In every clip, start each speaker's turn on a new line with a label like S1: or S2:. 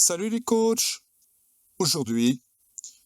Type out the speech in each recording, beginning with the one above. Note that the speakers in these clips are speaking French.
S1: Salut les coachs! Aujourd'hui,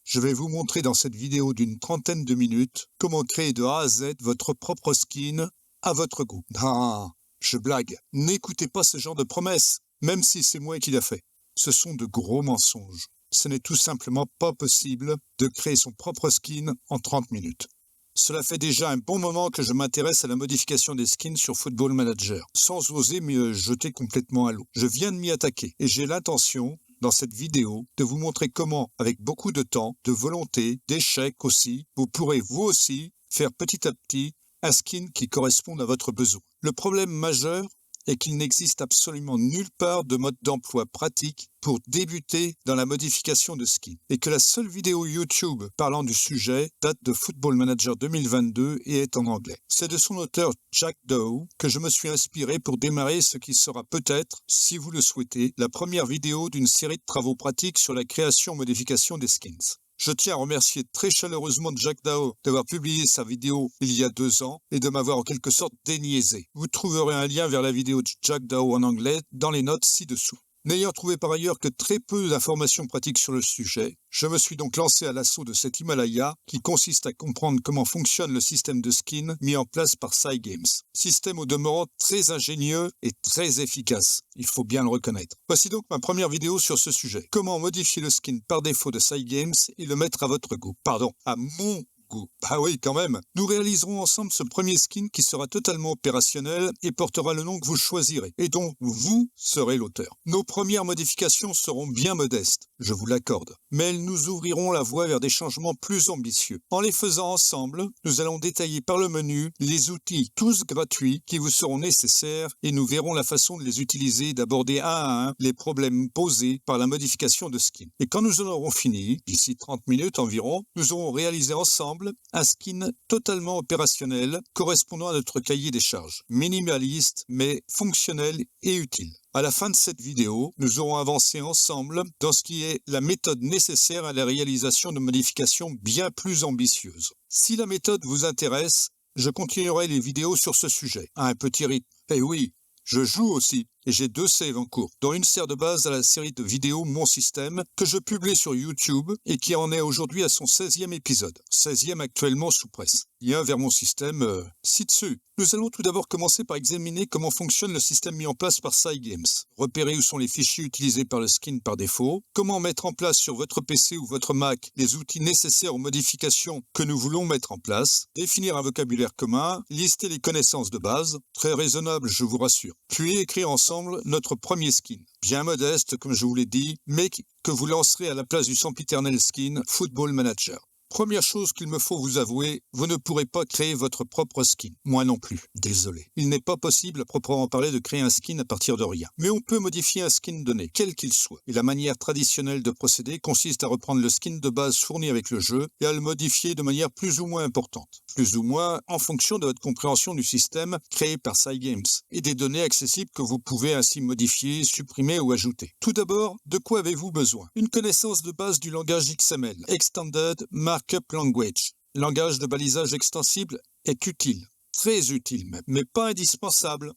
S1: je vais vous montrer dans cette vidéo d'une trentaine de minutes comment créer de A à Z votre propre skin à votre goût. Ah, je blague. N'écoutez pas ce genre de promesses, même si c'est moi qui l'a fait. Ce sont de gros mensonges. Ce n'est tout simplement pas possible de créer son propre skin en 30 minutes. Cela fait déjà un bon moment que je m'intéresse à la modification des skins sur Football Manager, sans oser me jeter complètement à l'eau. Je viens de m'y attaquer et j'ai l'intention, dans cette vidéo, de vous montrer comment, avec beaucoup de temps, de volonté, d'échecs aussi, vous pourrez vous aussi faire petit à petit un skin qui corresponde à votre besoin. Le problème majeur est qu'il n'existe absolument nulle part de mode d'emploi pratique pour débuter dans la modification de skin, et que la seule vidéo YouTube parlant du sujet date de Football Manager 2022 et est en anglais. C'est de son auteur Jack Dow que je me suis inspiré pour démarrer ce qui sera peut-être, si vous le souhaitez, la première vidéo d'une série de travaux pratiques sur la création-modification des skins. Je tiens à remercier très chaleureusement Jack Dow d'avoir publié sa vidéo il y a 2 ans et de m'avoir en quelque sorte déniaisé. Vous trouverez un lien vers la vidéo de Jack Dow en anglais dans les notes ci-dessous. N'ayant trouvé par ailleurs que très peu d'informations pratiques sur le sujet, je me suis donc lancé à l'assaut de cet Himalaya qui consiste à comprendre comment fonctionne le système de skin mis en place par Cygames. Système au demeurant très ingénieux et très efficace, il faut bien le reconnaître. Voici donc ma première vidéo sur ce sujet. Comment modifier le skin par défaut de Cygames et le mettre à votre goût. Pardon, à mon goût. Ah oui, quand même. Nous réaliserons ensemble ce premier skin qui sera totalement opérationnel et portera le nom que vous choisirez et dont vous serez l'auteur. Nos premières modifications seront bien modestes, je vous l'accorde, mais elles nous ouvriront la voie vers des changements plus ambitieux. En les faisant ensemble, nous allons détailler par le menu les outils, tous gratuits, qui vous seront nécessaires et nous verrons la façon de les utiliser et d'aborder un à un les problèmes posés par la modification de skin. Et quand nous en aurons fini, d'ici 30 minutes environ, nous aurons réalisé ensemble un skin totalement opérationnel correspondant à notre cahier des charges. Minimaliste, mais fonctionnel et utile. À la fin de cette vidéo, nous aurons avancé ensemble dans ce qui est la méthode nécessaire à la réalisation de modifications bien plus ambitieuses. Si la méthode vous intéresse, je continuerai les vidéos sur ce sujet, à un petit rythme. Et oui, je joue aussi, et j'ai 2 saves en cours, dont une sert de base à la série de vidéos Mon Système, que je publie sur YouTube et qui en est aujourd'hui à son 16e épisode. 16e actuellement sous presse. Lien vers Mon Système ci-dessus. Nous allons tout d'abord commencer par examiner comment fonctionne le système mis en place par Cygames. Repérer où sont les fichiers utilisés par le skin par défaut. Comment mettre en place sur votre PC ou votre Mac les outils nécessaires aux modifications que nous voulons mettre en place. Définir un vocabulaire commun. Lister les connaissances de base. Très raisonnable, je vous rassure. Puis écrire ensemble notre premier skin. Bien modeste, comme je vous l'ai dit, mais que vous lancerez à la place du sempiternel skin Football Manager. Première chose qu'il me faut vous avouer, vous ne pourrez pas créer votre propre skin. Moi non plus, désolé. Il n'est pas possible à proprement parler de créer un skin à partir de rien. Mais on peut modifier un skin donné, quel qu'il soit. Et la manière traditionnelle de procéder consiste à reprendre le skin de base fourni avec le jeu et à le modifier de manière plus ou moins importante. Plus ou moins en fonction de votre compréhension du système créé par Cygames et des données accessibles que vous pouvez ainsi modifier, supprimer ou ajouter. Tout d'abord, de quoi avez-vous besoin? Une connaissance de base du langage XML, Extended Markup Language. Langage de balisage extensible est utile, très utile même, mais pas indispensable.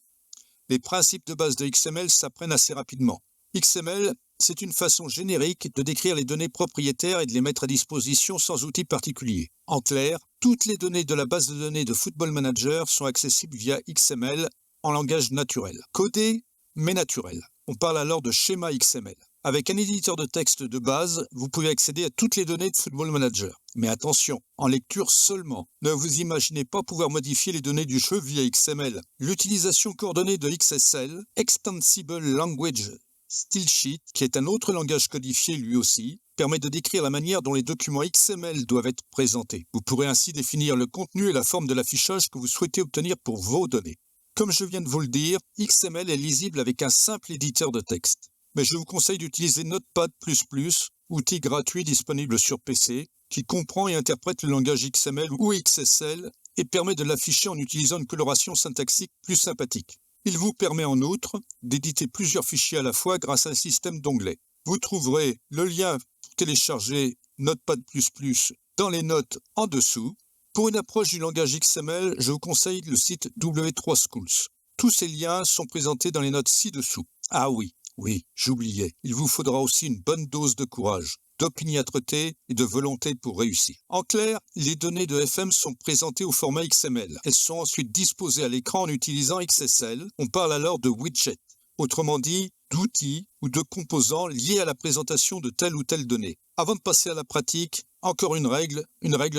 S1: Les principes de base de XML s'apprennent assez rapidement. XML, c'est une façon générique de décrire les données propriétaires et de les mettre à disposition sans outil particulier. En clair, toutes les données de la base de données de Football Manager sont accessibles via XML en langage naturel. Codé, mais naturel. On parle alors de schéma XML. Avec un éditeur de texte de base, vous pouvez accéder à toutes les données de Football Manager. Mais attention, en lecture seulement. Ne vous imaginez pas pouvoir modifier les données du jeu via XML. L'utilisation coordonnée de XSL, Extensible Language Stylesheet, qui est un autre langage codifié lui aussi, permet de décrire la manière dont les documents XML doivent être présentés. Vous pourrez ainsi définir le contenu et la forme de l'affichage que vous souhaitez obtenir pour vos données. Comme je viens de vous le dire, XML est lisible avec un simple éditeur de texte. Mais je vous conseille d'utiliser Notepad++, outil gratuit disponible sur PC, qui comprend et interprète le langage XML ou XSL et permet de l'afficher en utilisant une coloration syntaxique plus sympathique. Il vous permet en outre d'éditer plusieurs fichiers à la fois grâce à un système d'onglets. Vous trouverez le lien pour télécharger Notepad++ dans les notes en dessous. Pour une approche du langage XML, je vous conseille le site W3Schools. Tous ces liens sont présentés dans les notes ci-dessous. Ah oui, Oui, j'oubliais, il vous faudra aussi une bonne dose de courage, d'opiniâtreté et de volonté pour réussir. En clair, les données de FM sont présentées au format XML. Elles sont ensuite disposées à l'écran en utilisant XSL. On parle alors de widget, autrement dit d'outils ou de composants liés à la présentation de telle ou telle donnée. Avant de passer à la pratique, encore une règle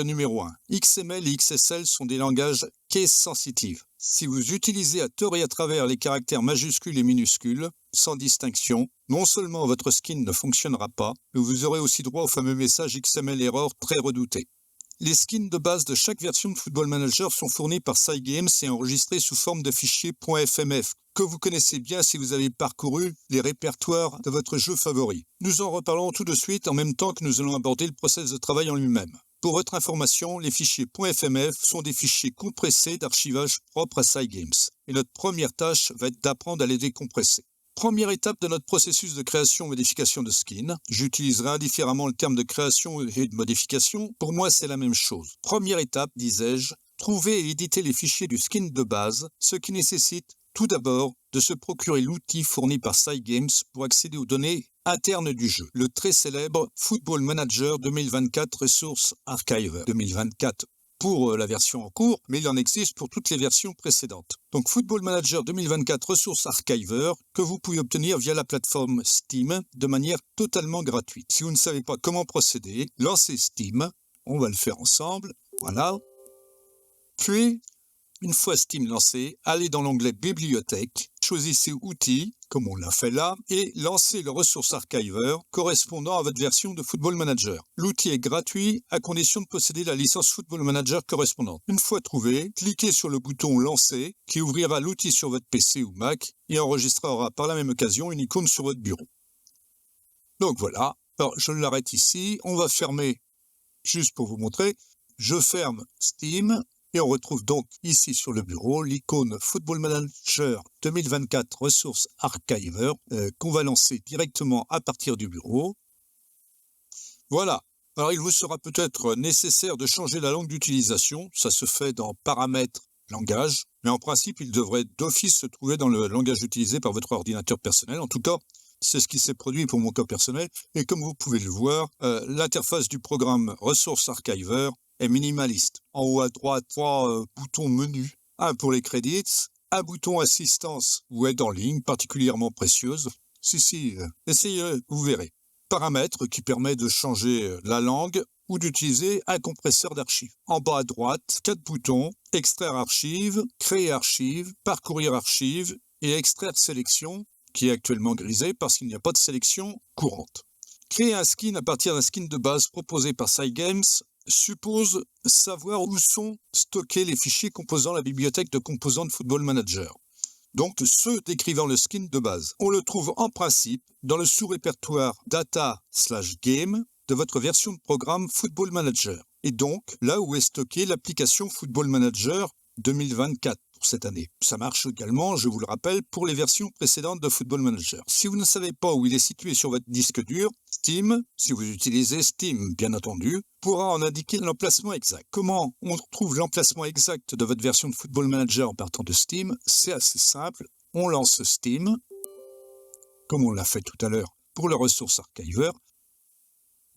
S1: numéro 1. XML et XSL sont des langages case sensitive. Si vous utilisez à tort et à travers les caractères majuscules et minuscules, sans distinction, non seulement votre skin ne fonctionnera pas, mais vous aurez aussi droit au fameux message XML error très redouté. Les skins de base de chaque version de Football Manager sont fournis par Cygames et enregistrés sous forme de fichiers .fmf, que vous connaissez bien si vous avez parcouru les répertoires de votre jeu favori. Nous en reparlons tout de suite en même temps que nous allons aborder le process de travail en lui-même. Pour votre information, les fichiers .fmf sont des fichiers compressés d'archivage propres à Cygames, et notre première tâche va être d'apprendre à les décompresser. Première étape de notre processus de création et modification de skin. J'utiliserai indifféremment le terme de création et de modification. Pour moi, c'est la même chose. Première étape, disais-je, trouver et éditer les fichiers du skin de base, ce qui nécessite tout d'abord de se procurer l'outil fourni par Cygames pour accéder aux données internes du jeu, le très célèbre Football Manager 2024 Resource Archiver 2024 pour la version en cours, mais il en existe pour toutes les versions précédentes. Donc Football Manager 2024 Resource Archiver que vous pouvez obtenir via la plateforme Steam de manière totalement gratuite. Si vous ne savez pas comment procéder, lancez Steam, on va le faire ensemble, voilà. Puis, une fois Steam lancé, allez dans l'onglet Bibliothèque, choisissez Outils, comme on l'a fait là, et lancez le Resource Archiver correspondant à votre version de Football Manager. L'outil est gratuit à condition de posséder la licence Football Manager correspondante. Une fois trouvé, cliquez sur le bouton Lancer qui ouvrira l'outil sur votre PC ou Mac et enregistrera par la même occasion une icône sur votre bureau. Donc voilà, alors je l'arrête ici, on va fermer, juste pour vous montrer, je ferme Steam. Et on retrouve donc ici sur le bureau l'icône Football Manager 2024 Resource Archiver qu'on va lancer directement à partir du bureau. Voilà. Alors il vous sera peut-être nécessaire de changer la langue d'utilisation. Ça se fait dans Paramètres, Langage. Mais en principe, il devrait d'office se trouver dans le langage utilisé par votre ordinateur personnel. En tout cas, c'est ce qui s'est produit pour mon cas personnel. Et comme vous pouvez le voir, l'interface du programme Resource Archiver est minimaliste. En haut à droite, 3 boutons menu. Un pour les credits, un bouton assistance ou aide en ligne, particulièrement précieuse. Essayez, vous verrez. Paramètres qui permet de changer la langue ou d'utiliser un compresseur d'archives. En bas à droite, 4 boutons, extraire archive, créer archive, parcourir archive et extraire sélection, qui est actuellement grisée parce qu'il n'y a pas de sélection courante. Créer un skin à partir d'un skin de base proposé par Cygames suppose savoir où sont stockés les fichiers composant la bibliothèque de composants de Football Manager. Donc ceux décrivant le skin de base. On le trouve en principe dans le sous-répertoire Data/Game de votre version de programme Football Manager. Et donc là où est stockée l'application Football Manager 2024 pour cette année. Ça marche également, je vous le rappelle, pour les versions précédentes de Football Manager. Si vous ne savez pas où il est situé sur votre disque dur, Steam, si vous utilisez Steam bien entendu, pourra en indiquer l'emplacement exact. Comment on trouve l'emplacement exact de votre version de Football Manager en partant de Steam? C'est assez simple, on lance Steam, comme on l'a fait tout à l'heure pour le Resource Archiver,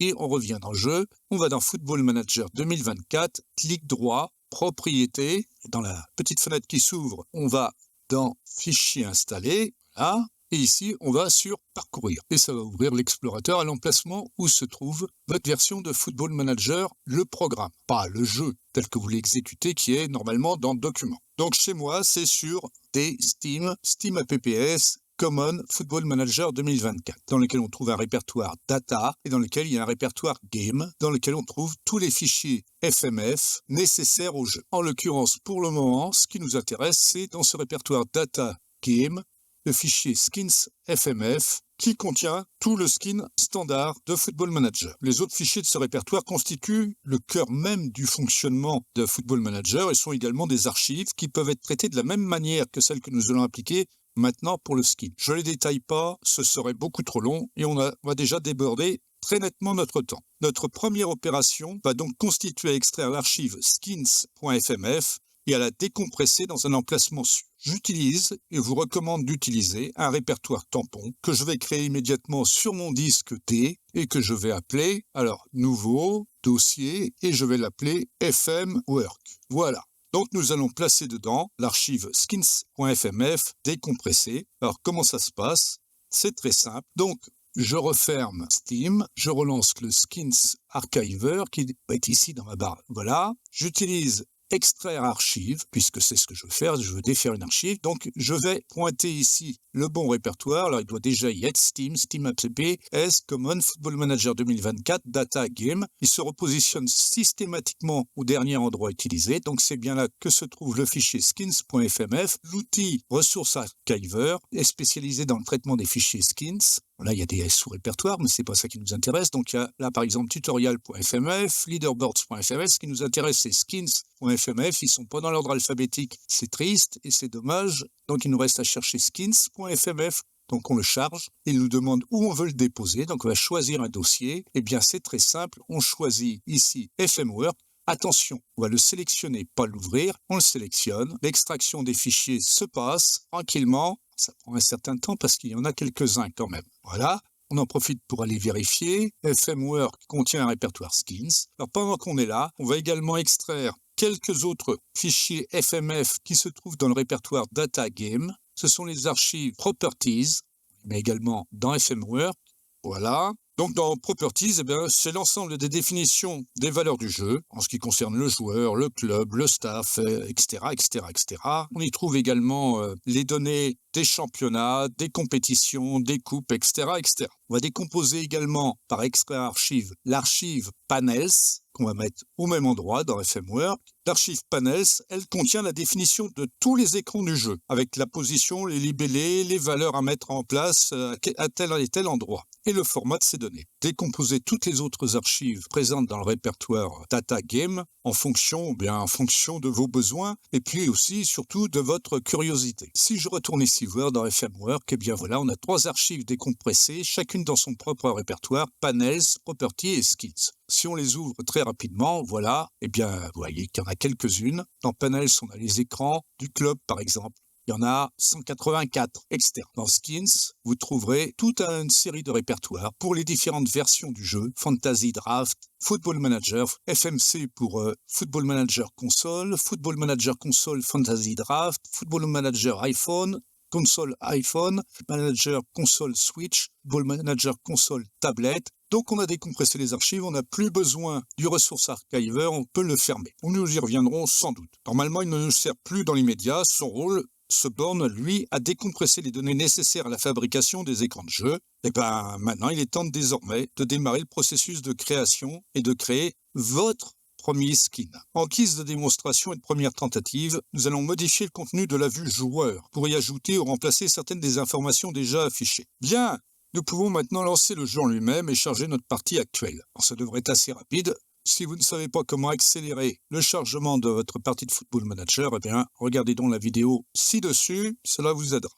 S1: et on revient dans le jeu, on va dans Football Manager 2024, clic droit, propriété, dans la petite fenêtre qui s'ouvre, on va dans Fichier installé, là, et ici on va sur Parcourir. Et ça va ouvrir l'explorateur à l'emplacement où se trouve votre version de Football Manager, le programme, pas le jeu tel que vous l'exécutez qui est normalement dans Documents. Donc chez moi c'est sur des Steam APPS, Common Football Manager 2024, dans lequel on trouve un répertoire Data et dans lequel il y a un répertoire Game, dans lequel on trouve tous les fichiers FMF nécessaires au jeu. En l'occurrence, pour le moment, ce qui nous intéresse, c'est dans ce répertoire Data Game, le fichier Skins FMF, qui contient tout le skin standard de Football Manager. Les autres fichiers de ce répertoire constituent le cœur même du fonctionnement de Football Manager et sont également des archives qui peuvent être traitées de la même manière que celles que nous allons appliquer maintenant pour le skin. Je ne les détaille pas, ce serait beaucoup trop long et on va déjà déborder très nettement notre temps. Notre première opération va donc constituer à extraire l'archive skins.fmf et à la décompresser dans un emplacement sûr. J'utilise et vous recommande d'utiliser un répertoire tampon que je vais créer immédiatement sur mon disque D et que je vais appeler, alors, nouveau, dossier, et je vais l'appeler FM Work. Voilà. Donc, nous allons placer dedans l'archive skins.fmf décompressée. Alors, comment ça se passe? C'est très simple. Donc, je referme Steam, je relance le Skins Archiver qui est ici dans ma barre. Voilà. J'utilise extraire archive, puisque c'est ce que je veux faire, je veux défaire une archive. Donc, je vais pointer ici le bon répertoire. Alors, il doit déjà y être Steam app, S, Common, Football Manager 2024, Data, Game. Il se repositionne systématiquement au dernier endroit utilisé. Donc, c'est bien là que se trouve le fichier skins.fmf. L'outil Ressources Archiver est spécialisé dans le traitement des fichiers skins. Là, il y a des sous-répertoires, mais c'est pas ça qui nous intéresse. Donc, il y a là, par exemple, tutorial.fmf, leaderboards.fmf. Ce qui nous intéresse, c'est skins.fmf. Ils sont pas dans l'ordre alphabétique. C'est triste et c'est dommage. Donc, il nous reste à chercher skins.fmf. Donc, on le charge. Il nous demande où on veut le déposer. Donc, on va choisir un dossier. Eh bien, c'est très simple. On choisit ici FMWork. Attention, on va le sélectionner, pas l'ouvrir. On le sélectionne. L'extraction des fichiers se passe tranquillement. Ça prend un certain temps parce qu'il y en a quelques-uns quand même. Voilà. On en profite pour aller vérifier. FMWork contient un répertoire skins. Alors, pendant qu'on est là, on va également extraire quelques autres fichiers FMF qui se trouvent dans le répertoire Data Game. Ce sont les archives Properties, mais également dans FMWork. Voilà. Donc, dans Properties, c'est l'ensemble des définitions des valeurs du jeu, en ce qui concerne le joueur, le club, le staff, etc., etc., etc. On y trouve également les données des championnats, des compétitions, des coupes, etc., etc. On va décomposer également par extrait archive l'archive Panels, qu'on va mettre au même endroit dans FMWork. L'archive Panels, elle contient la définition de tous les écrans du jeu, avec la position, les libellés, les valeurs à mettre en place à tel et tel endroit, et le format de ces données. Décomposer toutes les autres archives présentes dans le répertoire Data Game en fonction de vos besoins, et puis aussi, surtout, de votre curiosité. Si je retourne ici voir dans FMWork, eh bien voilà, on a 3 archives décompressées, chacune dans son propre répertoire, Panels, Property et Skins. Si on les ouvre très rapidement, voilà, eh bien, vous voyez qu'il y en a quelques-unes. Dans Panels, on a les écrans du club, par exemple. Il y en a 184 externes. Dans Skins, vous trouverez toute une série de répertoires pour les différentes versions du jeu. Fantasy Draft, Football Manager, FMC pour Football Manager Console, Football Manager Console Fantasy Draft, Football Manager iPhone, Console iPhone, Manager Console Switch, Football Manager Console Tablet. Donc, on a décompressé les archives, on n'a plus besoin du Resource Archiver, on peut le fermer. Nous y reviendrons sans doute. Normalement, il ne nous sert plus dans l'immédiat. Son rôle se borne, lui, à décompresser les données nécessaires à la fabrication des écrans de jeu. Et maintenant, il est temps désormais de démarrer le processus de création et de créer votre premier skin. En guise de démonstration et de première tentative, nous allons modifier le contenu de la vue joueur pour y ajouter ou remplacer certaines des informations déjà affichées. Bien, nous pouvons maintenant lancer le jeu en lui-même et charger notre partie actuelle. Alors, ça devrait être assez rapide. Si vous ne savez pas comment accélérer le chargement de votre partie de Football Manager, eh bien, regardez donc la vidéo ci-dessus, cela vous aidera.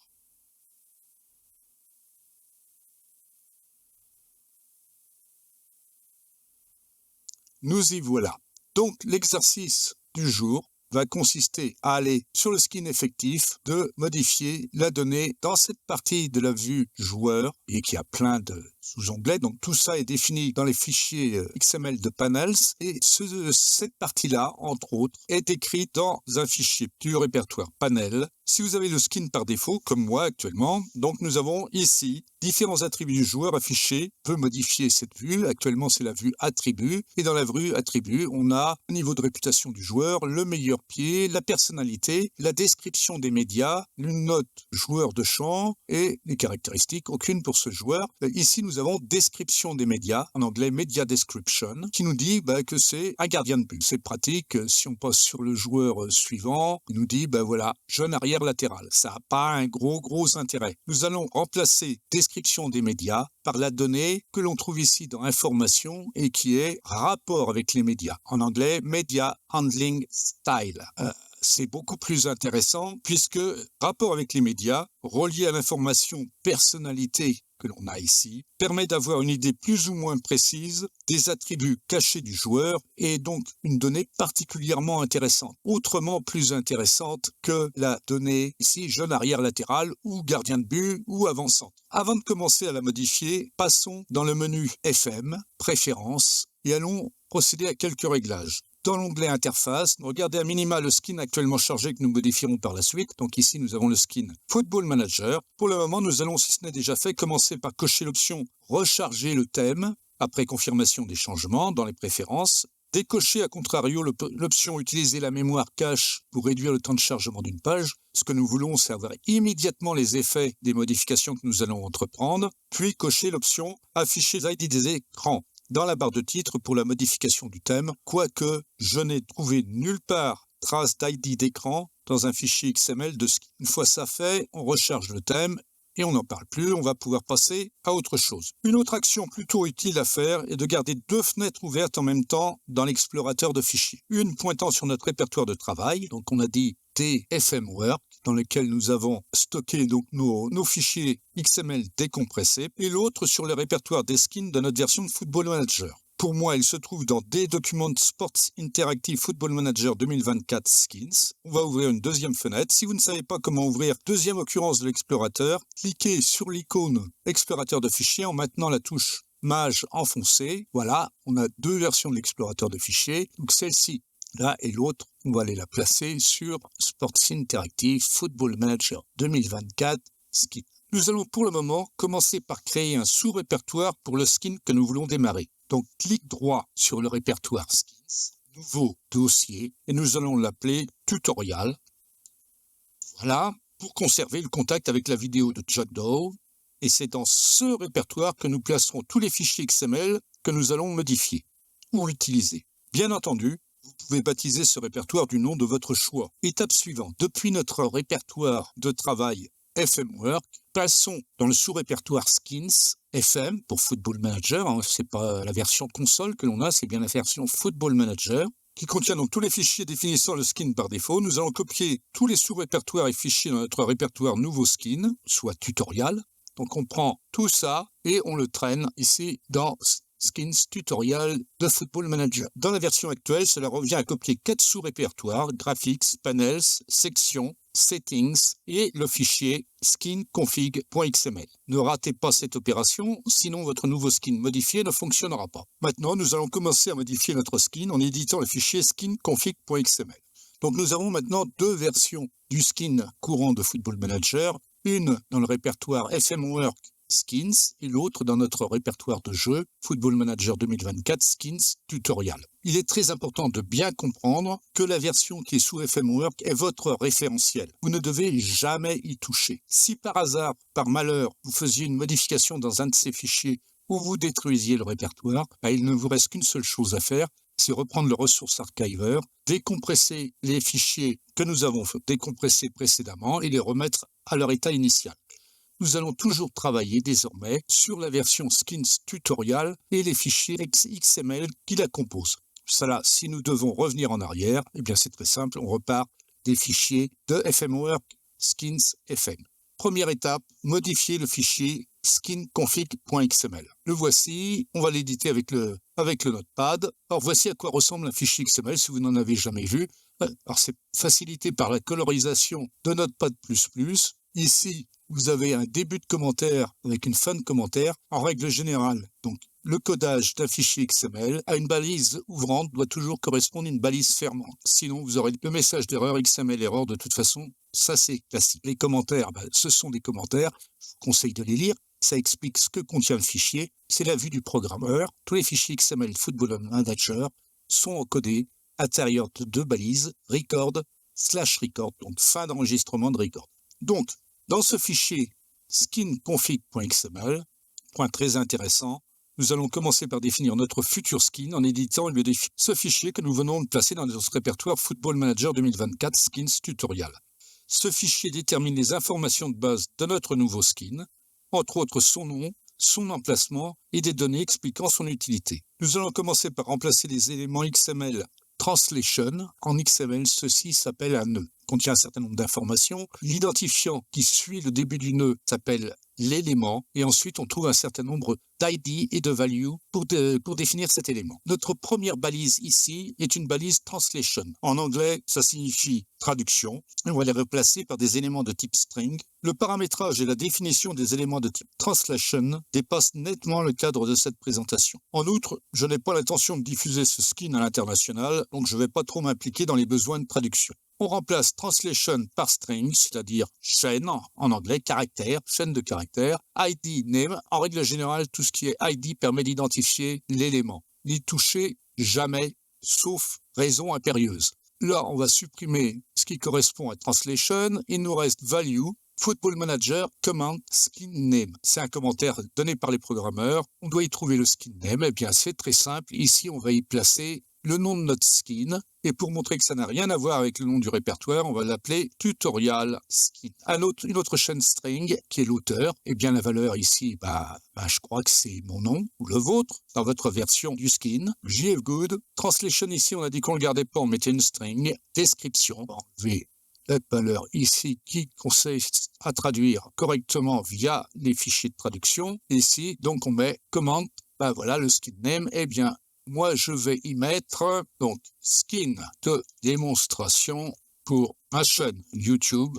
S1: Nous y voilà. Donc, l'exercice du jour va consister à aller sur le skin effectif, de modifier la donnée dans cette partie de la vue joueur, et qui a plein de sous-onglets. Donc tout ça est défini dans les fichiers XML de Panels, et cette partie-là, entre autres, est écrite dans un fichier du répertoire Panel. Si vous avez le skin par défaut, comme moi actuellement, donc nous avons ici différents attributs du joueur affichés. On peut modifier cette vue. Actuellement, c'est la vue attribut. Et dans la vue attribut, on a le niveau de réputation du joueur, le meilleur pied, la personnalité, la description des médias, une note joueur de champ et les caractéristiques, aucune pour ce joueur. Ici, nous avons description des médias, en anglais Media Description, qui nous dit que c'est un gardien de but. C'est pratique. Si on passe sur le joueur suivant, il nous dit, voilà, jeune arrière latéral. Ça n'a pas un gros intérêt. Nous allons remplacer description des médias par la donnée que l'on trouve ici dans information et qui est rapport avec les médias. En anglais, Media Handling Style. c'est beaucoup plus intéressant puisque rapport avec les médias, relié à l'information personnalité que l'on a ici, permet d'avoir une idée plus ou moins précise des attributs cachés du joueur et donc une donnée particulièrement intéressante, autrement plus intéressante que la donnée ici jeune arrière latéral ou gardien de but ou avant-centre. Avant de commencer à la modifier, passons dans le menu FM, préférences, et allons procéder à quelques réglages. Dans l'onglet interface, regardez à minima le skin actuellement chargé que nous modifierons par la suite. Donc ici, nous avons le skin Football Manager. Pour le moment, nous allons, si ce n'est déjà fait, commencer par cocher l'option Recharger le thème, après confirmation des changements dans les préférences. Décocher à contrario l'option Utiliser la mémoire cache pour réduire le temps de chargement d'une page. Ce que nous voulons, c'est avoir immédiatement les effets des modifications que nous allons entreprendre. Puis cocher l'option Afficher les ID des écrans dans la barre de titre pour la modification du thème, quoique je n'ai trouvé nulle part trace d'ID d'écran dans un fichier XML de skin. Une fois ça fait, on recharge le thème et on n'en parle plus, on va pouvoir passer à autre chose. Une autre action plutôt utile à faire est de garder deux fenêtres ouvertes en même temps dans l'explorateur de fichiers. Une pointant sur notre répertoire de travail, donc on a dit TFM Work, dans lequel nous avons stocké donc nos fichiers XML décompressés, et l'autre sur le répertoire des skins de notre version de Football Manager. Pour moi, il se trouve dans des documents Sports Interactive Football Manager 2024 Skins. On va ouvrir une deuxième fenêtre. Si vous ne savez pas comment ouvrir deuxième occurrence de l'explorateur, cliquez sur l'icône explorateur de fichiers en maintenant la touche Maj enfoncée. Voilà, on a deux versions de l'explorateur de fichiers. Donc celle-ci, là, et l'autre, on va aller la placer sur Sports Interactive Football Manager 2024 Skins. Nous allons pour le moment commencer par créer un sous-répertoire pour le skin que nous voulons démarrer. Donc, clic droit sur le répertoire Skins, nouveau dossier, et nous allons l'appeler Tutorial. Voilà, pour conserver le contact avec la vidéo de Chuck Doe. Et c'est dans ce répertoire que nous placerons tous les fichiers XML que nous allons modifier ou utiliser. Bien entendu, vous pouvez baptiser ce répertoire du nom de votre choix. Étape suivante, depuis notre répertoire de travail FM Work, passons dans le sous-répertoire Skins FM pour Football Manager. C'est pas la version console que l'on a, c'est bien la version Football Manager qui contient donc tous les fichiers définissant le skin par défaut. Nous allons copier tous les sous-répertoires et fichiers dans notre répertoire nouveau skin, soit tutorial. Donc on prend tout ça et on le traîne ici dans Skins Tutorial de Football Manager. Dans la version actuelle, cela revient à copier 4 sous-répertoires, Graphics, Panels, Sections, Settings et le fichier skinconfig.xml. Ne ratez pas cette opération, sinon votre nouveau skin modifié ne fonctionnera pas. Maintenant, nous allons commencer à modifier notre skin en éditant le fichier skinconfig.xml. Donc nous avons maintenant deux versions du skin courant de Football Manager, une dans le répertoire FM Work Skins et l'autre dans notre répertoire de jeu Football Manager 2024 Skins Tutorial. Il est très important de bien comprendre que la version qui est sous FM Work est votre référentiel. Vous ne devez jamais y toucher. Si par hasard, par malheur, vous faisiez une modification dans un de ces fichiers ou vous détruisiez le répertoire, il ne vous reste qu'une seule chose à faire, c'est reprendre le Resource Archiver, décompresser les fichiers que nous avons décompressés précédemment et les remettre à leur état initial. Nous allons toujours travailler désormais sur la version Skins Tutorial et les fichiers XML qui la composent. Cela, si nous devons revenir en arrière, c'est très simple, on repart des fichiers de FMWork Skins FM. Première étape, modifier le fichier skinconfig.xml. Le voici, on va l'éditer avec le notepad. Alors voici à quoi ressemble un fichier XML si vous n'en avez jamais vu. Alors c'est facilité par la colorisation de Notepad++. Ici, vous avez un début de commentaire avec une fin de commentaire. En règle générale, donc, le codage d'un fichier XML à une balise ouvrante doit toujours correspondre à une balise fermante. Sinon, vous aurez le message d'erreur XML erreur de toute façon. Ça, c'est classique. Les commentaires, ce sont des commentaires. Je vous conseille de les lire. Ça explique ce que contient le fichier. C'est la vue du programmeur. Tous les fichiers XML Football Manager sont encodés à l'intérieur de deux balises, record/record, donc fin d'enregistrement de record. Donc, dans ce fichier skinconfig.xml, point très intéressant, nous allons commencer par définir notre futur skin en éditant ce fichier que nous venons de placer dans notre répertoire Football Manager 2024 Skins Tutorial. Ce fichier détermine les informations de base de notre nouveau skin, entre autres son nom, son emplacement et des données expliquant son utilité. Nous allons commencer par remplacer les éléments XML translation. En XML, ceci s'appelle un nœud. Contient un certain nombre d'informations. L'identifiant qui suit le début du nœud s'appelle l'élément. Et ensuite, on trouve un certain nombre d'ID et de value pour définir cet élément. Notre première balise ici est une balise translation. En anglais, ça signifie traduction. On va les replacer par des éléments de type string. Le paramétrage et la définition des éléments de type translation dépassent nettement le cadre de cette présentation. En outre, je n'ai pas l'intention de diffuser ce skin à l'international, donc je ne vais pas trop m'impliquer dans les besoins de traduction. On remplace translation par string, c'est-à-dire chaîne, en anglais, caractère, chaîne de caractères. ID, name, en règle générale, tout ce qui est ID permet d'identifier l'élément. N'y touchez jamais, sauf raison impérieuse. Là, on va supprimer ce qui correspond à translation. Il nous reste value, Football Manager, command, skin name. C'est un commentaire donné par les programmeurs. On doit y trouver le skin name. Eh bien, c'est très simple. Ici, on va y placer le nom de notre skin. Et pour montrer que ça n'a rien à voir avec le nom du répertoire, on va l'appeler tutorial skin. Une autre chaîne string qui est l'auteur. Eh bien, la valeur ici, je crois que c'est mon nom ou le vôtre dans votre version du skin. JFGood. Translation ici, on a dit qu'on ne le gardait pas, on mettait une string. Description, on va enlever la valeur ici qui consiste à traduire correctement via les fichiers de traduction. Ici, donc on met commande, voilà le skin name. Eh bien, moi, je vais y mettre donc skin de démonstration pour ma chaîne YouTube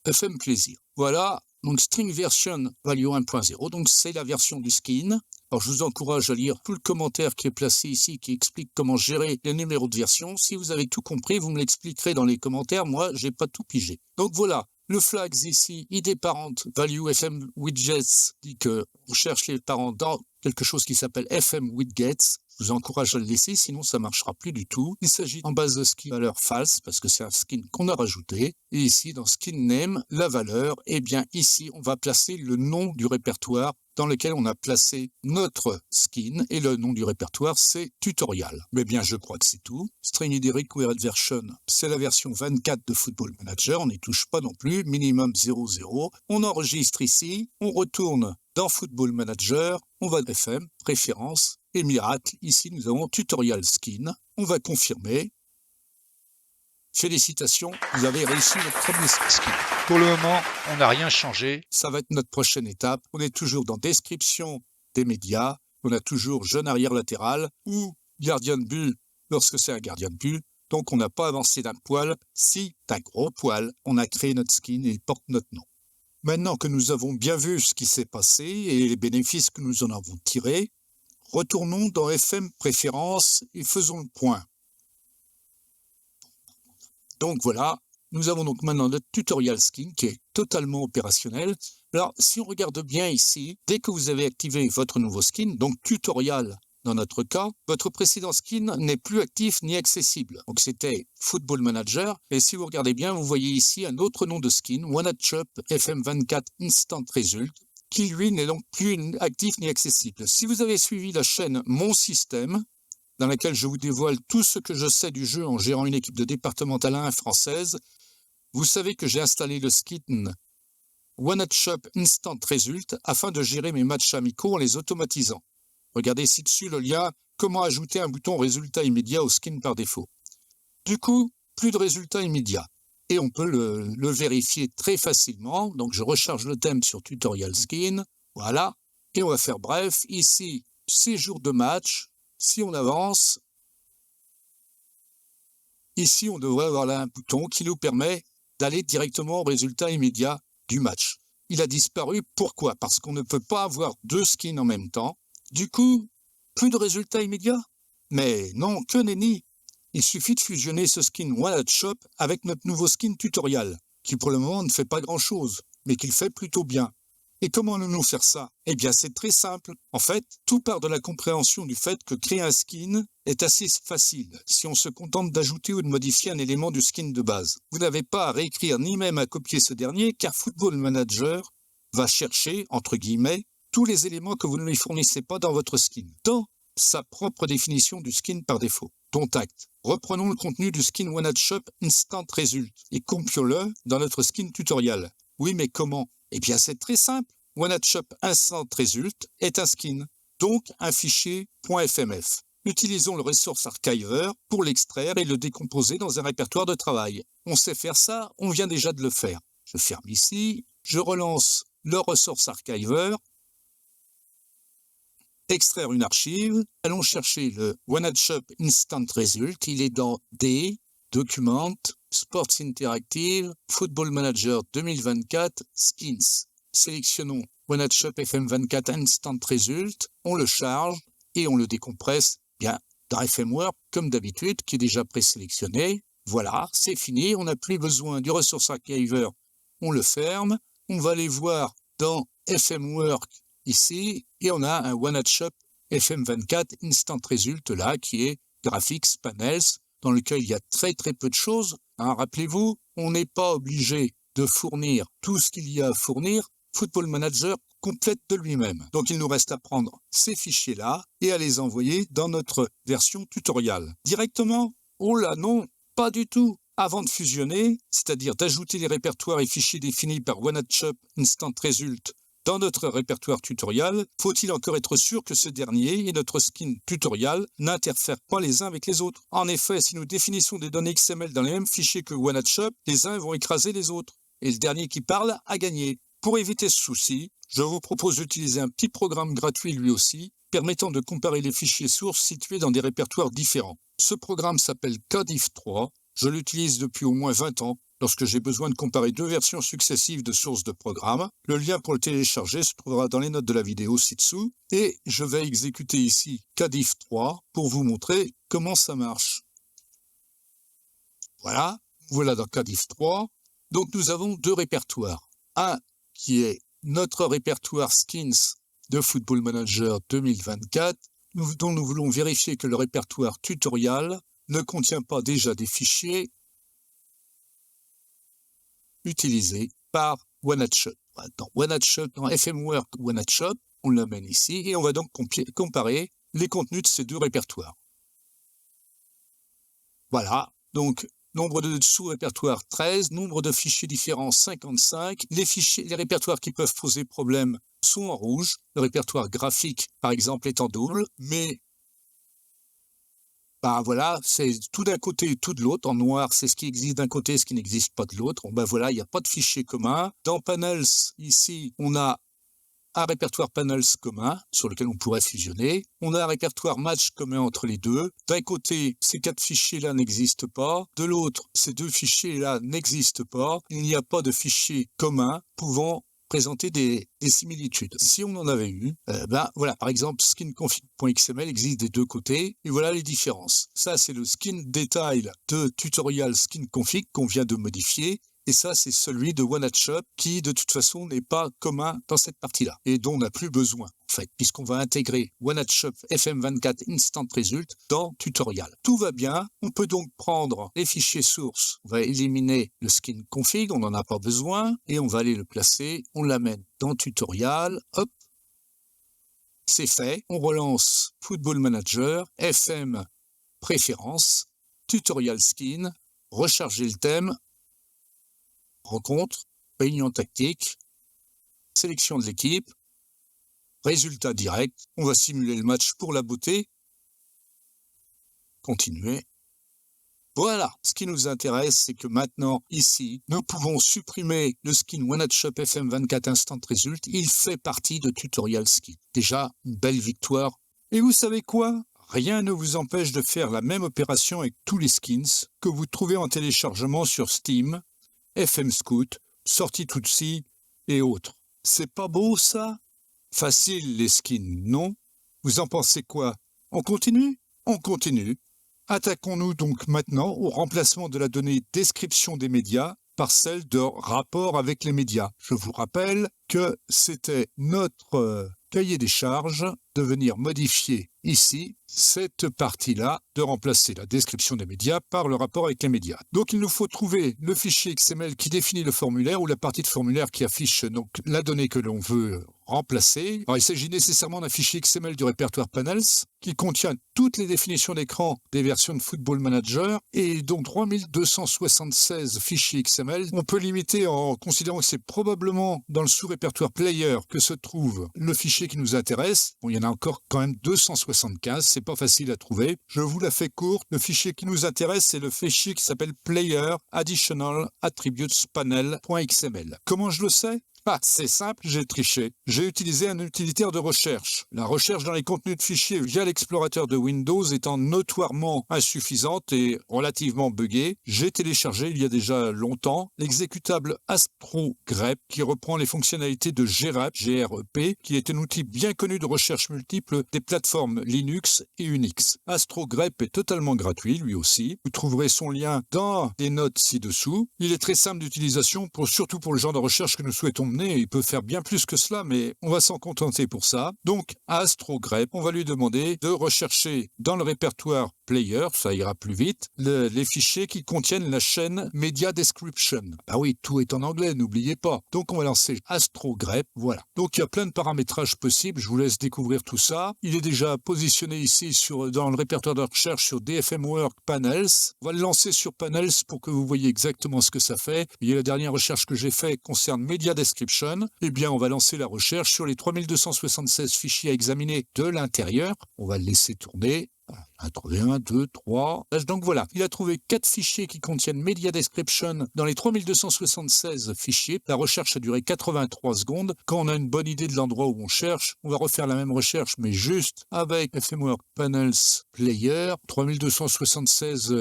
S1: FM Plaisir. Voilà, donc string version value 1.0, donc c'est la version du skin. Alors, je vous encourage à lire tout le commentaire qui est placé ici, qui explique comment gérer les numéros de version. Si vous avez tout compris, vous me l'expliquerez dans les commentaires. Moi, j'ai pas tout pigé. Donc voilà. Le flags ici, ID parent value FM widgets, dit que on cherche les parents dans quelque chose qui s'appelle FM widgets. Je vous encourage à le laisser, sinon ça marchera plus du tout. Il s'agit en base de skin valeur false, parce que c'est un skin qu'on a rajouté. Et ici, dans skin name, la valeur, eh bien ici, on va placer le nom du répertoire dans lequel on a placé notre skin, et le nom du répertoire, c'est tutorial. Mais bien, je crois que c'est tout. String ID required version, c'est la version 24 de Football Manager, on n'y touche pas non plus, minimum 00. On enregistre ici, on retourne dans Football Manager, on va FM, préférences, et miracle, ici nous avons tutorial skin. On va confirmer. Félicitations, vous avez réussi votre premier skin.
S2: Pour le moment, on n'a rien changé.
S1: Ça va être notre prochaine étape. On est toujours dans description des médias. On a toujours jeune arrière latéral ou gardien de but lorsque c'est un gardien de but. Donc on n'a pas avancé d'un poil. Si d'un gros poil, on a créé notre skin et il porte notre nom. Maintenant que nous avons bien vu ce qui s'est passé et les bénéfices que nous en avons tirés, retournons dans FM Préférences et faisons le point. Donc voilà, nous avons donc maintenant notre tutorial skin qui est totalement opérationnel. Alors, si on regarde bien ici, dès que vous avez activé votre nouveau skin, donc tutorial dans notre cas, votre précédent skin n'est plus actif ni accessible. Donc c'était Football Manager. Et si vous regardez bien, vous voyez ici un autre nom de skin, OneUpShop FM24 Instant Result, qui lui n'est donc plus actif ni accessible. Si vous avez suivi la chaîne Mon Système, dans laquelle je vous dévoile tout ce que je sais du jeu en gérant une équipe de départementale 1 française, vous savez que j'ai installé le skin OneUpShop Instant Result afin de gérer mes matchs amicaux en les automatisant. Regardez ci-dessus le lien « Comment ajouter un bouton résultat immédiat au skin par défaut ». Du coup, plus de résultats immédiats. Et on peut le vérifier très facilement. Donc je recharge le thème sur Tutorial Skin. Voilà. Et on va faire bref. Ici, 6 jours de match. Si on avance, ici on devrait avoir là un bouton qui nous permet d'aller directement au résultat immédiat du match. Il a disparu. Pourquoi? Parce qu'on ne peut pas avoir 2 skins en même temps. Du coup, plus de résultats immédiats? Mais non, que nenni! Il suffit de fusionner ce skin OneUpShop avec notre nouveau skin tutorial, qui pour le moment ne fait pas grand-chose, mais qu'il fait plutôt bien. Et comment allons-nous faire ça? Eh bien, c'est très simple. En fait, tout part de la compréhension du fait que créer un skin est assez facile si on se contente d'ajouter ou de modifier un élément du skin de base. Vous n'avez pas à réécrire ni même à copier ce dernier, car Football Manager va chercher, entre guillemets, tous les éléments que vous ne lui fournissez pas dans votre skin, dans sa propre définition du skin par défaut. Dont acte. Reprenons le contenu du skin OneUpShop Instant Result et compions-le dans notre skin tutorial. Oui, mais comment? Eh bien, c'est très simple. OneUpShop Instant Result est un skin, donc un fichier .fmf. Utilisons le Resource Archiver pour l'extraire et le décomposer dans un répertoire de travail. On sait faire ça, on vient déjà de le faire. Je ferme ici, je relance le Resource Archiver, extraire une archive, allons chercher le OneHub Instant Result, il est dans D, Document, Sports Interactive, Football Manager 2024, Skins. Sélectionnons OneHub FM24 Instant Result, on le charge et on le décompresse bien dans FMWork comme d'habitude qui est déjà présélectionné. Voilà, c'est fini, on n'a plus besoin du Resource Archiver, on le ferme, on va aller voir dans FMWork ici et on a un OneHub FM24 Instant Result là qui est Graphics Panels dans lequel il y a très peu de choses. Rappelez-vous, on n'est pas obligé de fournir tout ce qu'il y a à fournir. Football Manager complète de lui-même. Donc il nous reste à prendre ces fichiers-là et à les envoyer dans notre version tutoriel. Directement? Oh là non, pas du tout. Avant de fusionner, c'est-à-dire d'ajouter les répertoires et fichiers définis par OneHub Instant Result dans notre répertoire tutoriel, faut-il encore être sûr que ce dernier et notre skin tutorial n'interfèrent pas les uns avec les autres. En effet, si nous définissons des données XML dans les mêmes fichiers que OneHub, les uns vont écraser les autres. Et le dernier qui parle a gagné. Pour éviter ce souci, je vous propose d'utiliser un petit programme gratuit lui aussi, permettant de comparer les fichiers sources situés dans des répertoires différents. Ce programme s'appelle Kdiff3. Je l'utilise depuis au moins 20 ans lorsque j'ai besoin de comparer deux versions successives de sources de programme. Le lien pour le télécharger se trouvera dans les notes de la vidéo ci-dessous. Et je vais exécuter ici Kdiff3 pour vous montrer comment ça marche. Voilà dans Kdiff3. Donc nous avons deux répertoires. Un qui est notre répertoire Skins de Football Manager 2024, dont nous voulons vérifier que le répertoire tutorial ne contient pas déjà des fichiers utilisés par OneHub. Dans FMWork OneHub, on l'amène ici et on va donc comparer les contenus de ces deux répertoires. Voilà, donc nombre de sous-répertoires 13, nombre de fichiers différents 55. Les répertoires qui peuvent poser problème sont en rouge. Le répertoire graphique, par exemple, est en double, mais voilà, c'est tout d'un côté et tout de l'autre. En noir, c'est ce qui existe d'un côté et ce qui n'existe pas de l'autre. Voilà, il n'y a pas de fichier commun. Dans Panels, ici, on a un répertoire Panels commun sur lequel on pourrait fusionner. On a un répertoire Match commun entre les deux. D'un côté, ces 4 fichiers-là n'existent pas. De l'autre, ces 2 fichiers-là n'existent pas. Il n'y a pas de fichier commun pouvant présenter des similitudes. Si on en avait eu, voilà, par exemple, skinconfig.xml existe des deux côtés, et voilà les différences. Ça, c'est le skin detail de tutorial skinconfig qu'on vient de modifier, et ça, c'est celui de OneHub qui, de toute façon, n'est pas commun dans cette partie-là, et dont on n'a plus besoin, en fait, puisqu'on va intégrer OneHub FM24 Instant Result dans tutorial. Tout va bien, on peut donc prendre les fichiers sources, on va éliminer le skin config, on n'en a pas besoin, et on va aller le placer, on l'amène dans tutorial, hop, c'est fait, on relance Football Manager, FM Préférences, Tutorial Skin, recharger le thème, rencontre, réunion tactique, sélection de l'équipe, résultat direct, on va simuler le match pour la beauté, continuer. Voilà, ce qui nous intéresse, c'est que maintenant, ici, nous pouvons supprimer le skin OneHub FM24 Instant Result, il fait partie de Tutorial Skin. Déjà, une belle victoire. Et vous savez quoi? Rien ne vous empêche de faire la même opération avec tous les skins que vous trouvez en téléchargement sur Steam, FM Scout, Sortie Tutsi et autres. C'est pas beau ça? Facile les skins, non? Vous en pensez quoi? On continue? On continue. Attaquons-nous donc maintenant au remplacement de la donnée description des médias par celle de rapport avec les médias. Je vous rappelle que c'était notre cahier des charges de venir modifier ici cette partie-là, de remplacer la description des médias par le rapport avec les médias. Donc il nous faut trouver le fichier XML qui définit le formulaire ou la partie de formulaire qui affiche donc la donnée que l'on veut remplacer. Alors il s'agit nécessairement d'un fichier XML du répertoire Panels. qui contient toutes les définitions d'écran des versions de Football Manager et donc 3276 fichiers XML. On peut limiter en considérant que c'est probablement dans le sous-répertoire Player que se trouve le fichier qui nous intéresse. Bon, il y en a encore quand même 275, c'est pas facile à trouver. Je vous la fais courte. Le fichier qui nous intéresse, c'est le fichier qui s'appelle Player Additional Attributes Panel.xml. Comment je le sais? Ah, c'est simple, j'ai triché. J'ai utilisé un utilitaire de recherche. La recherche dans les contenus de fichiers via l'explorateur de Windows étant notoirement insuffisante et relativement buggée, j'ai téléchargé il y a déjà longtemps l'exécutable AstroGrep qui reprend les fonctionnalités de grep, GREP, qui est un outil bien connu de recherche multiple des plateformes Linux et Unix. AstroGrep est totalement gratuit, lui aussi. Vous trouverez son lien dans les notes ci-dessous. Il est très simple d'utilisation, surtout pour le genre de recherche que nous souhaitons mener. Il peut faire bien plus que cela, mais on va s'en contenter pour ça. Donc, à AstroGrep, on va lui demander de rechercher dans le répertoire Player, ça ira plus vite, les fichiers qui contiennent la chaîne Media Description. Ah oui, tout est en anglais, n'oubliez pas. Donc, on va lancer AstroGrep, voilà. Donc, il y a plein de paramétrages possibles, je vous laisse découvrir tout ça. Il est déjà positionné ici dans le répertoire de recherche sur DFMWorks Panels. On va le lancer sur Panels pour que vous voyez exactement ce que ça fait. Et la dernière recherche que j'ai faite concerne Media Description. Eh bien, on va lancer la recherche sur les 3276 fichiers à examiner de l'intérieur. On va le laisser tourner. a trouvé 1, 2, 3. Donc voilà, il a trouvé 4 fichiers qui contiennent Media Description dans les 3276 fichiers. La recherche a duré 83 secondes. Quand on a une bonne idée de l'endroit où on cherche, on va refaire la même recherche, mais juste avec FMWorks Panels Player. 3276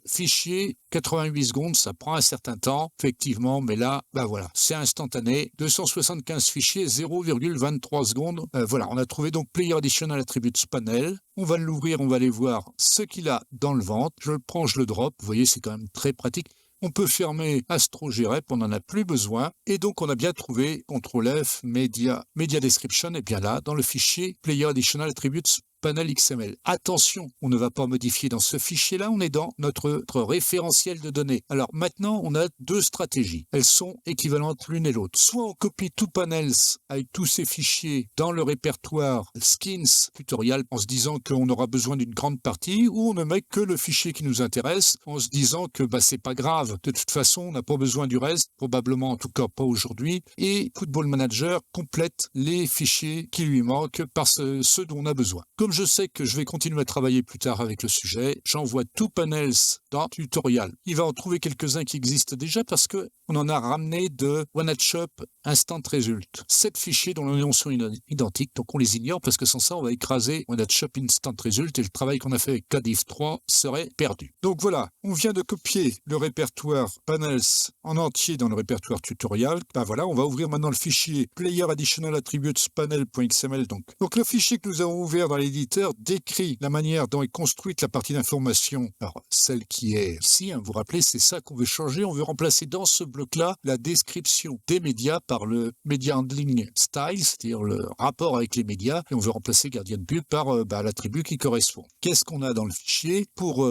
S1: fichiers, 88 secondes, ça prend un certain temps, effectivement, mais là, voilà, c'est instantané. 275 fichiers, 0,23 secondes. Voilà, on a trouvé donc Player Additional Attributes Panel. On va l'ouvrir, on va aller voir ce qu'il a dans le ventre. Je le prends, je le drop. Vous voyez, c'est quand même très pratique. On peut fermer AstroGrep, on n'en a plus besoin. Et donc, on a bien trouvé CTRL F, Media Description, et bien là, dans le fichier Player Additional Attributes Panel XML. Attention, on ne va pas modifier dans ce fichier-là, on est dans notre référentiel de données. Alors maintenant, on a deux stratégies. Elles sont équivalentes l'une et l'autre. Soit on copie tout Panels avec tous ces fichiers dans le répertoire Skins tutorial en se disant qu'on aura besoin d'une grande partie, ou on ne met que le fichier qui nous intéresse en se disant que c'est pas grave. De toute façon, on n'a pas besoin du reste, probablement en tout cas pas aujourd'hui. Et Football Manager complète les fichiers qui lui manquent par ceux dont on a besoin. Comme je sais que je vais continuer à travailler plus tard avec le sujet, j'envoie tout Panels dans tutorial. Il va en trouver quelques-uns qui existent déjà parce que on en a ramené de OneHotShop Instant Result. 7 fichiers dont les noms sont identiques, donc on les ignore parce que sans ça, on va écraser OneHotShop Instant Result et le travail qu'on a fait avec Cadiff 3 serait perdu. Donc voilà, on vient de copier le répertoire Panels en entier dans le répertoire tutorial. Voilà, on va ouvrir maintenant le fichier Player Additional Attributes Panel.xml. Donc le fichier que nous avons ouvert dans l'éditeur décrit la manière dont est construite la partie d'information. Alors, celle qui est ici, vous vous rappelez, c'est ça qu'on veut changer. On veut remplacer dans ce bloc-là la description des médias par le Media Handling Style, c'est-à-dire le rapport avec les médias, et on veut remplacer gardien de but par l'attribut qui correspond. Qu'est-ce qu'on a dans le fichier pour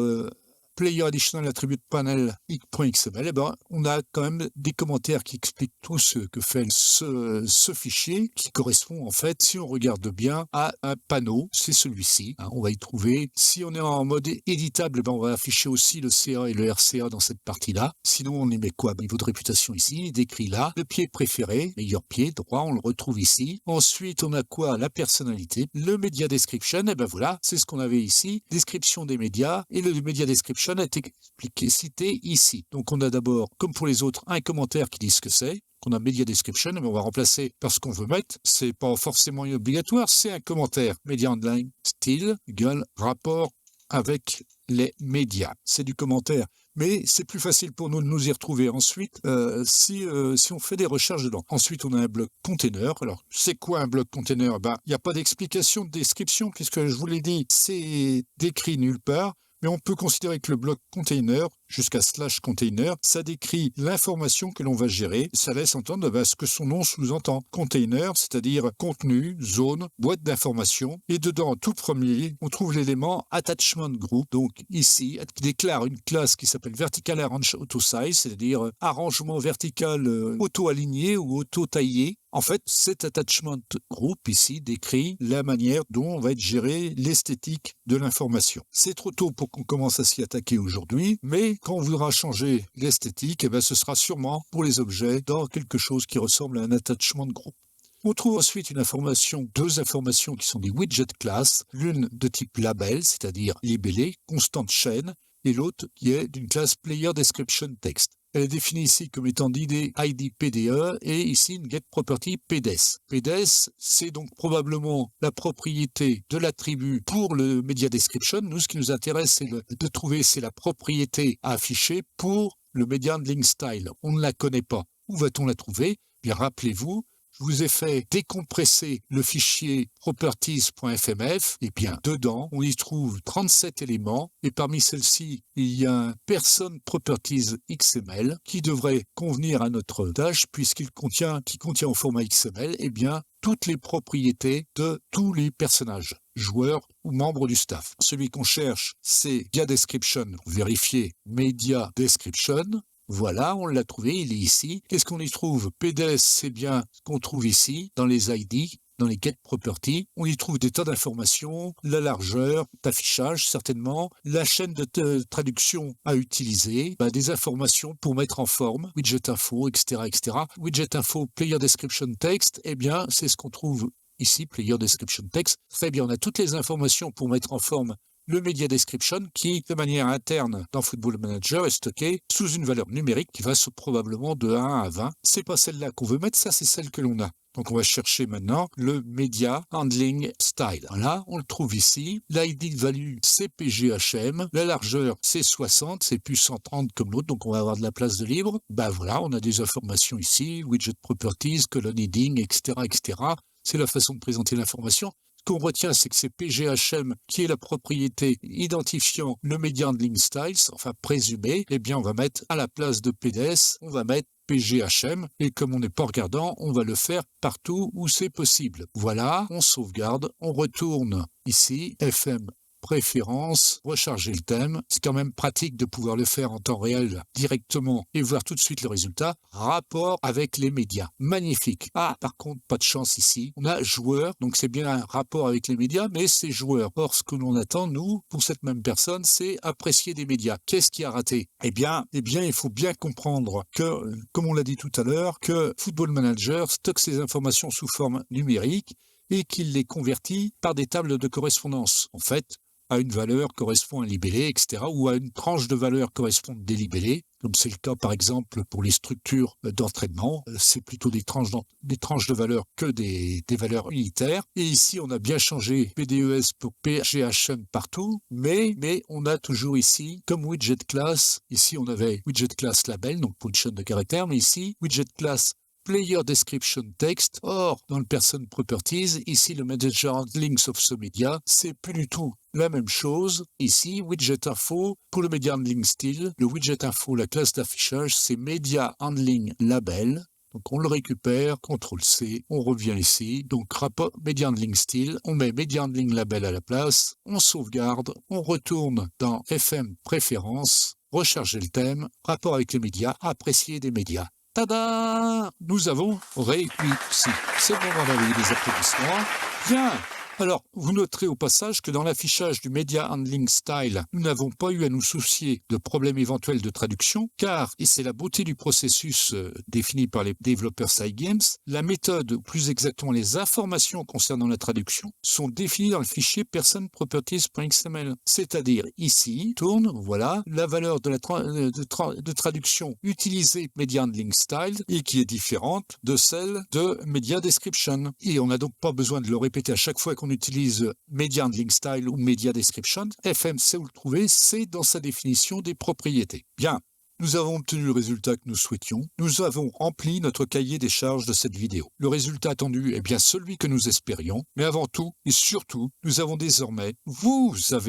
S1: Player Additional Attribute Panel.xml, on a quand même des commentaires qui expliquent tout ce que fait ce fichier, qui correspond en fait, si on regarde bien, à un panneau, c'est celui-ci. On va y trouver, si on est en mode éditable, on va afficher aussi le CA et le RCA dans cette partie-là. Sinon, on y met quoi? Niveau de réputation ici, il est décrit là. Le pied préféré, meilleur pied, droit, on le retrouve ici. Ensuite, on a quoi? La personnalité, le Media Description, voilà, c'est ce qu'on avait ici. Description des médias, et le Media Description a été cité ici. Donc on a d'abord, comme pour les autres, un commentaire qui dit ce que c'est. On a Media Description, mais on va remplacer par ce qu'on veut mettre. C'est pas forcément obligatoire, c'est un commentaire. Media Handling Style égale rapport avec les médias. C'est du commentaire. Mais c'est plus facile pour nous de nous y retrouver ensuite si on fait des recherches dedans. Ensuite, on a un bloc container. Alors, c'est quoi un bloc container? Il n'y a pas d'explication de description puisque je vous l'ai dit, c'est décrit nulle part. Mais on peut considérer que le bloc container, jusqu'à /container, ça décrit l'information que l'on va gérer. Ça laisse entendre ce que son nom sous-entend. Container, c'est-à-dire contenu, zone, boîte d'information. Et dedans, tout premier, on trouve l'élément attachment group. Donc ici, qui déclare une classe qui s'appelle vertical arrange auto size, c'est-à-dire arrangement vertical auto-aligné ou auto-taillé En fait, cet attachment group ici décrit la manière dont on va être géré l'esthétique de l'information. C'est trop tôt pour qu'on commence à s'y attaquer aujourd'hui, mais quand on voudra changer l'esthétique, eh bien, ce sera sûrement pour les objets dans quelque chose qui ressemble à un attachment group. On trouve ensuite deux informations qui sont des widget classes, l'une de type label, c'est-à-dire libellé, constante chaîne, et l'autre qui est d'une classe player description text. Elle est définie ici comme étant d'ID PDE et ici une getProperty PDES. PDES, c'est donc probablement la propriété de l'attribut pour le media description. Nous, ce qui nous intéresse, c'est de trouver c'est la propriété à afficher pour le media handling style. On ne la connaît pas. Où va-t-on la trouver? Bien, rappelez-vous, je vous ai fait décompresser le fichier properties.fmf, et bien dedans, on y trouve 37 éléments, et parmi celles-ci, il y a un person properties XML qui devrait convenir à notre tâche puisqu'il contient en format XML, et bien toutes les propriétés de tous les personnages, joueurs ou membres du staff. Celui qu'on cherche, c'est media description, vérifier media description. Voilà, on l'a trouvé, il est ici. Qu'est-ce qu'on y trouve? PDES, c'est bien ce qu'on trouve ici, dans les ID, dans les getProperty. On y trouve des tas d'informations, la largeur d'affichage, certainement, la chaîne de traduction à utiliser, des informations pour mettre en forme, widget info, etc., etc. Widget info, player description text, eh bien, c'est ce qu'on trouve ici, player description text. Très bien, on a toutes les informations pour mettre en forme le media description qui, de manière interne dans Football Manager, est stocké sous une valeur numérique qui va probablement de 1 à 20. C'est pas celle-là qu'on veut mettre, ça c'est celle que l'on a. Donc on va chercher maintenant le media handling style. Voilà, on le trouve ici. L'ID value c'est PGHM. La largeur c'est 60, c'est plus 130 comme l'autre, donc on va avoir de la place de libre. Voilà, on a des informations ici, widget properties, colon heading, etc., etc. C'est la façon de présenter l'information. Ce qu'on retient, c'est que c'est PGHM qui est la propriété identifiant le media handling styles, enfin présumé. Eh bien, on va mettre à la place de PDS, on va mettre PGHM, et comme on n'est pas regardant, on va le faire partout où c'est possible. Voilà, on sauvegarde, on retourne ici, FM préférences, recharger le thème. C'est quand même pratique de pouvoir le faire en temps réel directement et voir tout de suite le résultat. Rapport avec les médias. Magnifique. Par contre, pas de chance ici. On a joueurs, donc c'est bien un rapport avec les médias, mais c'est joueurs. Or, ce que l'on attend, nous, pour cette même personne, c'est apprécier des médias. Qu'est-ce qui a raté? Eh bien, il faut bien comprendre que, comme on l'a dit tout à l'heure, que Football Manager stocke ces informations sous forme numérique et qu'il les convertit par des tables de correspondance. En fait, à une valeur correspond un libellé, etc., ou à une tranche de valeur correspond des libellés, comme c'est le cas par exemple pour les structures d'entraînement, c'est plutôt des tranches de valeur que des valeurs unitaires. Et ici, on a bien changé PDES pour PGHM partout, mais on a toujours ici, comme widget class, ici on avait widget class label, donc pour une chaîne de caractères, mais ici, widget class Player Description Text. Or, dans le Person Properties, ici, le Manager Links of ce media, c'est plus du tout la même chose. Ici, Widget Info, pour le Media Handling Style, le Widget Info, la classe d'affichage, c'est Media Handling Label. Donc, on le récupère, CTRL-C, on revient ici. Donc, rapport Media Handling Style, on met Media Handling Label à la place, on sauvegarde, on retourne dans FM Préférences, recharger le thème, rapport avec les médias, apprécier des médias. Tada! Nous avons réussi. C'est le moment d'envoyer des applaudissements. Bien! Alors, vous noterez au passage que dans l'affichage du Media Handling Style, nous n'avons pas eu à nous soucier de problèmes éventuels de traduction, car, et c'est la beauté du processus défini par les développeurs SciGames, la méthode, ou plus exactement les informations concernant la traduction, sont définies dans le fichier personproperties.xml. C'est-à-dire, ici, tourne, voilà, la valeur de traduction utilisée Media Handling Style, et qui est différente de celle de Media Description. Et on n'a donc pas besoin de le répéter à chaque fois qu'on utilise Media Handling Style ou Media Description. FM, c'est où le trouver, c'est dans sa définition des propriétés. Bien, nous avons obtenu le résultat que nous souhaitions. Nous avons rempli notre cahier des charges de cette vidéo. Le résultat attendu est bien celui que nous espérions, mais avant tout et surtout, vous avez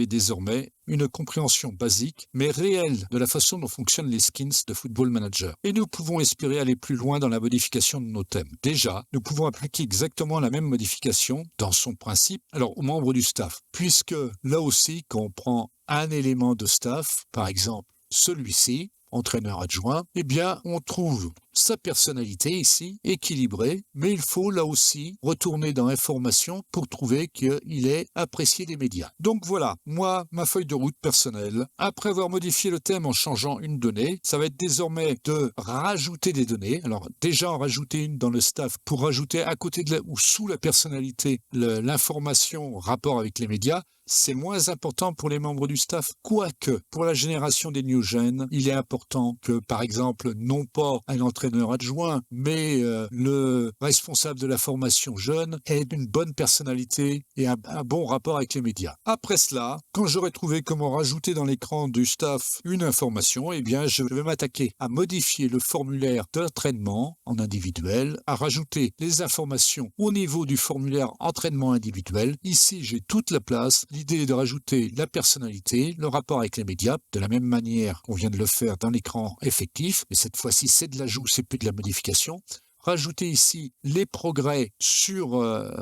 S1: désormais une compréhension basique, mais réelle, de la façon dont fonctionnent les skins de Football Manager. Et nous pouvons espérer aller plus loin dans la modification de nos thèmes. Déjà, nous pouvons appliquer exactement la même modification, dans son principe, alors aux membres du staff. Puisque, là aussi, quand on prend un élément de staff, par exemple celui-ci, entraîneur adjoint, eh bien, on trouve sa personnalité ici, équilibrée, mais il faut là aussi retourner dans Informations pour trouver qu'il est apprécié des médias. Donc voilà, moi, ma feuille de route personnelle. Après avoir modifié le thème en changeant une donnée, ça va être désormais de rajouter des données. Alors déjà en rajouter une dans le staff pour rajouter à côté de ou sous la personnalité l'information rapport avec les médias. C'est moins important pour les membres du staff. Quoique, pour la génération des new gen, il est important que, par exemple, non pas un entraîneur adjoint, mais le responsable de la formation jeune ait une bonne personnalité et un bon rapport avec les médias. Après cela, quand j'aurai trouvé comment rajouter dans l'écran du staff une information, eh bien, je vais m'attaquer à modifier le formulaire d'entraînement en individuel, à rajouter les informations au niveau du formulaire entraînement individuel. Ici, j'ai toute la place. L'idée est de rajouter la personnalité, le rapport avec les médias, de la même manière qu'on vient de le faire dans l'écran effectif, mais cette fois-ci c'est de l'ajout, c'est plus de la modification. Rajouter ici les progrès sur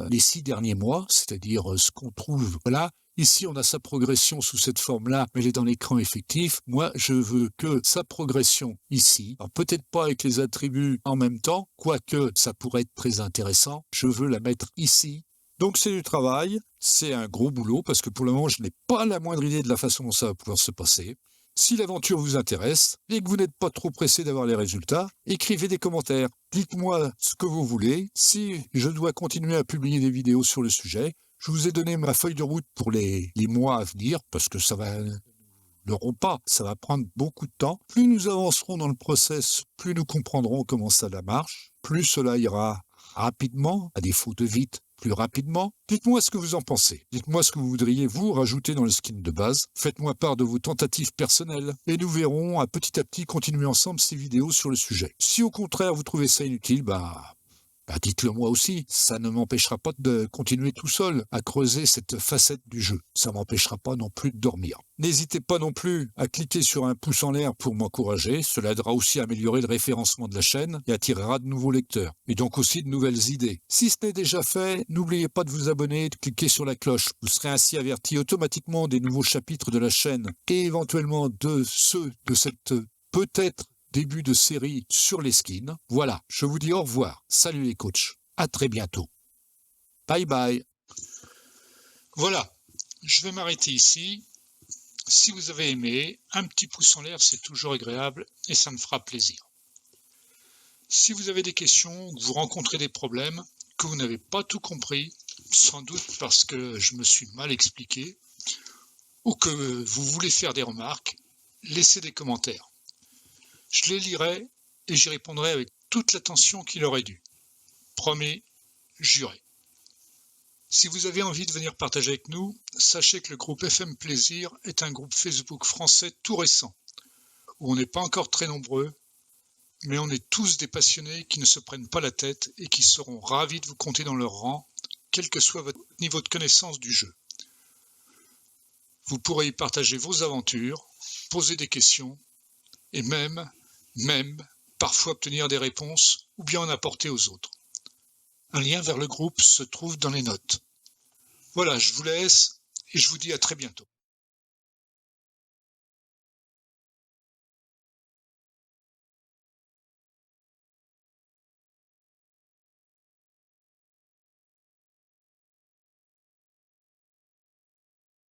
S1: les 6 derniers mois, c'est-à-dire ce qu'on trouve là. Ici, on a sa progression sous cette forme-là, mais elle est dans l'écran effectif. Moi, je veux que sa progression ici, alors peut-être pas avec les attributs en même temps, quoique ça pourrait être très intéressant, je veux la mettre ici. Donc c'est du travail, c'est un gros boulot, parce que pour le moment, je n'ai pas la moindre idée de la façon dont ça va pouvoir se passer. Si l'aventure vous intéresse et que vous n'êtes pas trop pressé d'avoir les résultats, écrivez des commentaires. Dites-moi ce que vous voulez. Si je dois continuer à publier des vidéos sur le sujet, je vous ai donné ma feuille de route pour les mois à venir, parce que ça va l'auront pas, ça va prendre beaucoup de temps. Plus nous avancerons dans le process, plus nous comprendrons comment ça marche, plus cela ira rapidement, à défaut de vite, plus rapidement. Dites-moi ce que vous en pensez. Dites-moi ce que vous voudriez, vous, rajouter dans le skin de base. Faites-moi part de vos tentatives personnelles et nous verrons à petit continuer ensemble ces vidéos sur le sujet. Si au contraire vous trouvez ça inutile, dites-le moi aussi. Ça ne m'empêchera pas de continuer tout seul à creuser cette facette du jeu. Ça ne m'empêchera pas non plus de dormir. N'hésitez pas non plus à cliquer sur un pouce en l'air pour m'encourager. Cela aidera aussi à améliorer le référencement de la chaîne et attirera de nouveaux lecteurs. Et donc aussi de nouvelles idées. Si ce n'est déjà fait, n'oubliez pas de vous abonner et de cliquer sur la cloche. Vous serez ainsi averti automatiquement des nouveaux chapitres de la chaîne et éventuellement de ceux de cette peut-être début de série sur les skins. Voilà, je vous dis au revoir. Salut les coachs. À très bientôt. Bye bye. Voilà, je vais m'arrêter ici. Si vous avez aimé, un petit pouce en l'air, c'est toujours agréable et ça me fera plaisir. Si vous avez des questions, que vous rencontrez des problèmes, que vous n'avez pas tout compris, sans doute parce que je me suis mal expliqué, ou que vous voulez faire des remarques, laissez des commentaires. Je les lirai et j'y répondrai avec toute l'attention qu'il aurait dû. Promis, juré. Si vous avez envie de venir partager avec nous, sachez que le groupe FM Plaisir est un groupe Facebook français tout récent, où on n'est pas encore très nombreux, mais on est tous des passionnés qui ne se prennent pas la tête et qui seront ravis de vous compter dans leur rang, quel que soit votre niveau de connaissance du jeu. Vous pourrez y partager vos aventures, poser des questions, et même parfois obtenir des réponses ou bien en apporter aux autres. Un lien vers le groupe se trouve dans les notes. Voilà, je vous laisse et je vous dis à très bientôt.